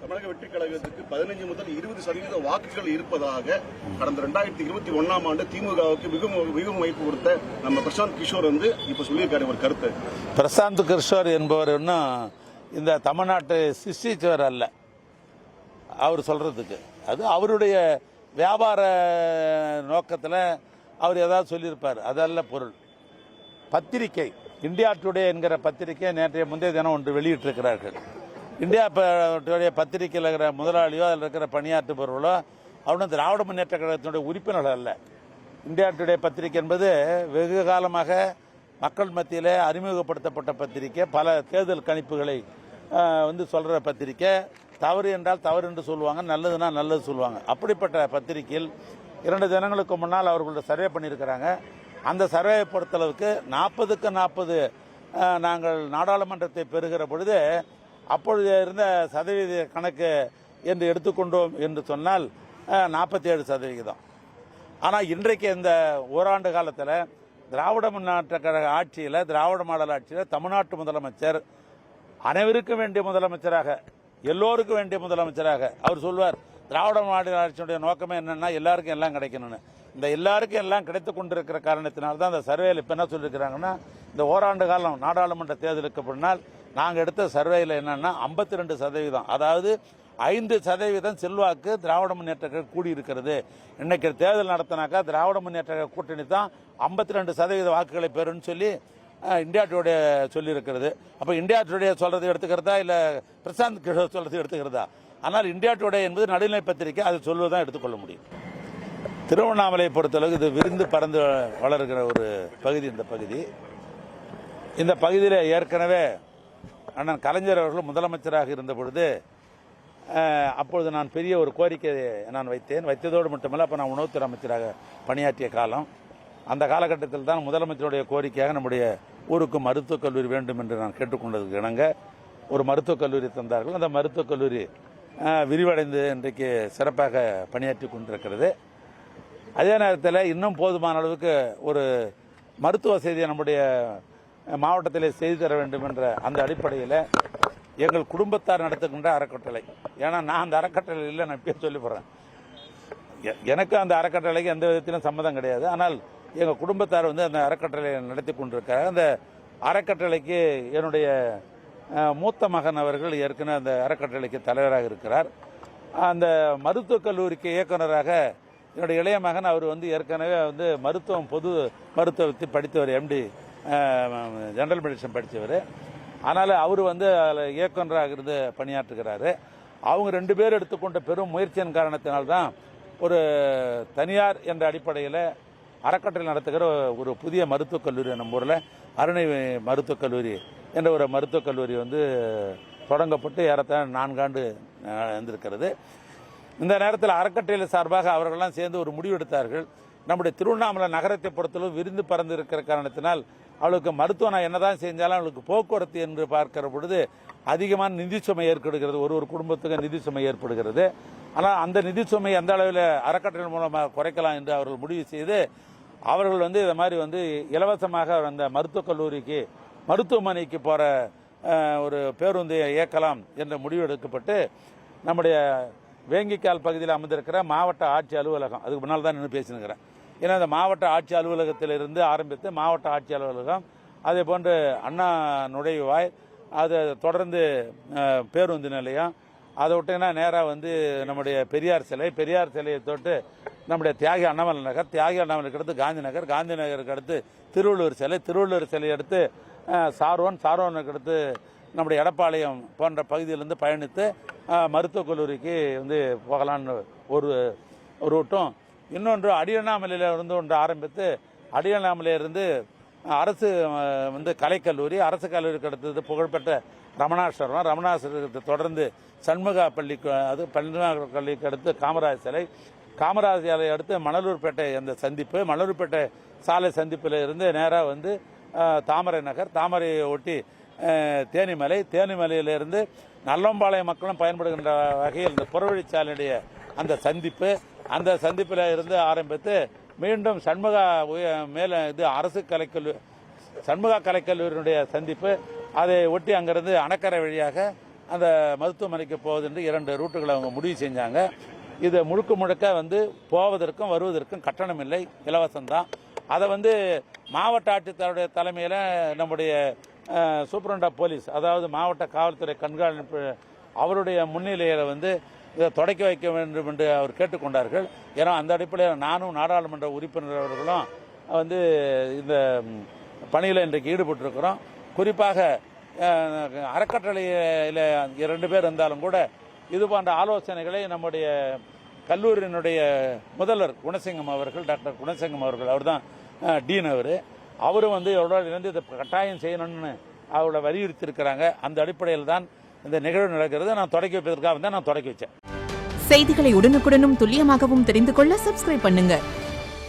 தமிழக வெற்றி கழகத்துக்கு 15 முதல் 20% வாக்குகள் இருப்பதாக கடந்த 2021ஆம் ஆண்டு திமுகவுக்கு மிகவும் வாய்ப்பு கொடுத்த நம்ம பிரசாந்த் கிஷோர் இப்ப சொல்லியிருக்காரு ஒரு கருத்து. பிரசாந்த் கிஷோர் என்பவர் இன்னும் இந்த தமிழ்நாட்டை சிருஷ்டிச்சவர் அல்ல. அவர் சொல்றதுக்கு அது அவருடைய வியாபார நோக்கத்தில் அவர் ஏதாவது சொல்லியிருப்பார், அதல்ல பொருள். பத்திரிகை இந்தியா டுடே என்கிற பத்திரிகை நேற்றைய முந்தைய தினம் ஒன்று வெளியிட்டிருக்கிறார்கள். இந்தியா டுடே பத்திரிகையில் இருக்கிற முதலாளியோ அதில் இருக்கிற பணியாற்றுபவர்களோ அவனும் திராவிட முன்னேற்ற கழகத்தினுடைய உறுப்பினர்கள் அல்ல. இந்தியா டுடே பத்திரிகை என்பது வெகு காலமாக மக்கள் மத்தியில் அறிமுகப்படுத்தப்பட்ட பத்திரிகை. பல தேர்தல் கணிப்புகளை சொல்கிற பத்திரிகை. தவறு என்றால் தவறு என்று சொல்லுவாங்க, நல்லதுன்னா நல்லது சொல்லுவாங்க. அப்படிப்பட்ட பத்திரிகையில் 2 தினங்களுக்கு முன்னால் அவர்களோட சர்வே பண்ணியிருக்கிறாங்க. அந்த சர்வேயை பொறுத்தளவுக்கு 40க்கு 40 நாங்கள் நாடாளுமன்றத்தை பெறுகிற பொழுது அப்பொழுது இருந்த சதவீத கணக்கு என்று எடுத்துக்கொண்டோம் என்று சொன்னால் 47%. ஆனால் இன்றைக்கு இந்த ஓராண்டு காலத்தில் திராவிட முன்னேற்ற கழக ஆட்சியில், திராவிட மாடல் ஆட்சியில் தமிழ்நாட்டு முதலமைச்சர் அனைவருக்கும் வேண்டிய முதலமைச்சராக, எல்லோருக்கும் வேண்டிய முதலமைச்சராக அவர் சொல்வார். திராவிட மாடல் ஆட்சியுடைய நோக்கமே என்னன்னா எல்லாருக்கும் எல்லாம் கிடைக்கணும்னு. இந்த எல்லாருக்கும் எல்லாம் கிடைத்துக் கொண்டிருக்கிற காரணத்தினால்தான் அந்த சர்வேயில் இப்போ என்ன சொல்லியிருக்கிறாங்கன்னா, இந்த ஓராண்டு காலம் நாடாளுமன்ற தேர்தலுக்கு பின்னால் நாங்கள் எடுத்த சர்வேயில் என்னன்னா 52%, அதாவது 5% செல்வாக்கு திராவிட முன்னேற்ற கழகம் கூடியிருக்கிறது. இன்னைக்கு தேர்தல் நடத்தினாக்கா திராவிட முன்னேற்ற கூட்டணி தான் 52% வாக்குகளை பெறுன்னு சொல்லி இந்தியா டுடே சொல்லியிருக்கிறது. அப்போ இந்தியா டுடே சொல்றது எடுத்துக்கிறதா இல்லை பிரசாந்த் கிஷோர் சொல்றது எடுத்துக்கிறதா? ஆனால் இந்தியா டுடே என்பது நடுநிலை பத்திரிகை, அது சொல்வதுதான் எடுத்துக்கொள்ள முடியும். திருவண்ணாமலையை பொறுத்தளவுக்கு இது விரிந்து பறந்து வளர்கிற ஒரு பகுதி. இந்த பகுதியில் ஏற்கனவே அண்ணன் கலைஞர் அவர்கள் முதலமைச்சராக இருந்த பொழுது அப்பொழுது நான் பெரிய ஒரு கோரிக்கையை நான் வைத்ததோடு மட்டுமல்ல, அப்போ நான் உணவுத்துறை அமைச்சராக பணியாற்றிய காலம். அந்த காலகட்டத்தில் தான் முதலமைச்சருடைய கோரிக்கையாக நம்முடைய ஊருக்கு மருத்துவக் கல்லூரி வேண்டும் என்று நான் கேட்டுக்கொண்டதுக்கு இணங்க ஒரு மருத்துவக் கல்லூரி தந்தார்கள். அந்த மருத்துவக் கல்லூரி விரிவடைந்து இன்றைக்கு சிறப்பாக பணியாற்றி கொண்டிருக்கிறது. அதே நேரத்தில் இன்னும் போதுமான அளவுக்கு ஒரு மருத்துவ வசதியை நம்முடைய மாவட்டத்திலே செய்து தர வேண்டும் என்ற அந்த அடிப்படையில் எங்கள் குடும்பத்தார் நடத்துகின்ற அறக்கட்டளை, ஏன்னா நான் அந்த அறக்கட்டளையில் நான் இப்பயே சொல்லி போடுறேன், எனக்கு அந்த அறக்கட்டளைக்கு எந்த விதத்திலும் சம்மதம் கிடையாது. ஆனால் எங்கள் குடும்பத்தார் அந்த அறக்கட்டளையை நடத்தி கொண்டிருக்கிறார். அந்த அறக்கட்டளைக்கு என்னுடைய மூத்த மகன் அவர்கள் ஏற்கனவே அந்த அறக்கட்டளைக்கு தலைவராக இருக்கிறார். அந்த மருத்துவக் கல்லூரிக்கு இயக்குநராக என்னுடைய இளைய மகன் அவர் ஏற்கனவே மருத்துவம், பொது மருத்துவத்தை படித்தவர், MD ஜெனரல் மெடிசன் படித்தவர். அதனால் அவர் அதில் இயக்குநராக இருந்து பணியாற்றுகிறாரு. அவங்க 2 பேர் எடுத்துக்கொண்ட பெரும் முயற்சியின் காரணத்தினால்தான் ஒரு தனியார் என்ற அடிப்படையில் அறக்கட்டளை நடத்துகிற ஒரு புதிய மருத்துவக் கல்லூரி நம்ம ஊரில் அருணை மருத்துவக் கல்லூரி என்ற ஒரு மருத்துவக் கல்லூரி தொடங்கப்பட்டு ஏறத்தாழ 4 ஆண்டு இருந்திருக்கிறது. இந்த நேரத்தில் அறக்கட்டளை சார்பாக அவர்களெல்லாம் சேர்ந்து ஒரு முடிவு எடுத்தார்கள். நம்முடைய திருவண்ணாமலை நகரத்தை பொறுத்தளவு விரிந்து பறந்து இருக்கிற காரணத்தினால் அவளுக்கு மருத்துவம் நான் என்னதான் செஞ்சாலும் அவளுக்கு போக்குவரத்து என்று பார்க்கிற பொழுது அதிகமான நிதி சுமை ஏற்படுகிறது. ஒரு குடும்பத்துக்கு நிதி சுமை ஏற்படுகிறது. ஆனால் அந்த நிதி சுமை எந்த அளவில் அறக்கட்டளை மூலமாக குறைக்கலாம் என்று அவர்கள் முடிவு செய்து அவர்கள் இதை மாதிரி இலவசமாக அந்த மருத்துவக் கல்லூரிக்கு, மருத்துவமனைக்கு போகிற ஒரு பேருந்தை இயக்கலாம் என்ற முடிவு எடுக்கப்பட்டு நம்முடைய வேங்கிக்கால் பகுதியில் அமர்ந்திருக்கிற மாவட்ட ஆட்சி அலுவலகம், அதுக்கு முன்னால் தான் நின்று பேசினுக்கிறேன். ஏன்னா இந்த மாவட்ட ஆட்சி அலுவலகத்திலிருந்து ஆரம்பித்து மாவட்ட ஆட்சி அலுவலகம், அதே போன்று அண்ணா நுழைவாய், அதை தொடர்ந்து பேருந்து நிலையம், அதை விட்டீங்கன்னா நேராக நம்முடைய பெரியார் சிலையை தொட்டு நம்முடைய தியாகி அண்ணாமலை நகர், தியாகி அண்ணாமலைக்கு அடுத்து காந்தி நகருக்கு அடுத்து திருவள்ளுவர் சிலை அடுத்து சாரோனுக்கு அடுத்து நம்முடைய எடப்பாளையம் போன்ற பகுதியிலிருந்து பயணித்து மருத்துவக் கல்லூரிக்கு போகலான்னு ஒரு ரூட்டும், இன்னொன்று அடியண்ணாமலையிலிருந்து ஒன்று ஆரம்பித்து அடியண்ணாமலையிலிருந்து அரசு கலைக்கல்லூரி, அரசு கல்லூரிக்கு அடுத்தது புகழ்பெற்ற ரமணாசுரத்தை தொடர்ந்து சண்முகா பள்ளிக்கு, அது பள்ளிக்கு அடுத்து காமராஜ் சிலை அடுத்து மணலூர்பேட்டை அந்த சந்திப்பு, மணலூர்பேட்டை சாலை சந்திப்பில் இருந்து நேராக தாமரை நகர், தாமரையை ஒட்டி தேனிமலையிலிருந்து நல்லம்பாளையம் மக்களும் பயன்படுகின்ற வகையில் இந்த புறவழிச்சாலையுடைய அந்த சந்திப்பில் இருந்து ஆரம்பித்து மீண்டும் அரசு கலைக்கல்லூரி சண்முகா கலைக்கல்லூரியினுடைய சந்திப்பு, அதை ஒட்டி அங்கிருந்து அணக்கரை வழியாக அந்த மருத்துவமனைக்கு போவது என்று 2 ரூட்டுகளை அவங்க முடிவு செஞ்சாங்க. இது முழுக்க முழுக்க போவதற்கும் வருவதற்கும் கட்டணம் இல்லை, இலவசம்தான். அதை மாவட்ட ஆட்சித்தலைவருடைய தலைமையில் நம்முடைய சூப்பரண்ட் ஆஃப் போலீஸ், அதாவது மாவட்ட காவல்துறை கண்காணிப்பு, அவருடைய முன்னிலையில் இதை தொடக்கி வைக்க வேண்டும் என்று அவர் கேட்டுக்கொண்டார்கள். ஏன்னா அந்த அடிப்படையில் நானும் நாடாளுமன்ற உறுப்பினர் அவர்களும் இந்த பணியில் இன்றைக்கு ஈடுபட்டிருக்கிறோம். குறிப்பாக அறக்கட்டளையில் 2 பேர் இருந்தாலும் கூட இது போன்ற ஆலோசனைகளை நம்முடைய கல்லூரியினுடைய முதல்வர் குணசிங்கம் அவர்கள், டாக்டர் குணசிங்கம் அவர்கள், அவர் தான் டீன், அவரும் எவ்வளோ இருந்து இதை கட்டாயம் செய்யணும்னு அவரை வலியுறுத்தி இருக்கிறாங்க. அந்த அடிப்படையில் தான் இந்த நிகழ்வு நடக்கிறது. நான் தொடக்கி வைப்பதற்காக நான் தொடக்கி வச்சேன். செய்திகளை உடனுக்குடனும் துல்லியமாகவும் தெரிந்து கொள்ள சப்ஸ்கிரைப் பண்ணுங்க.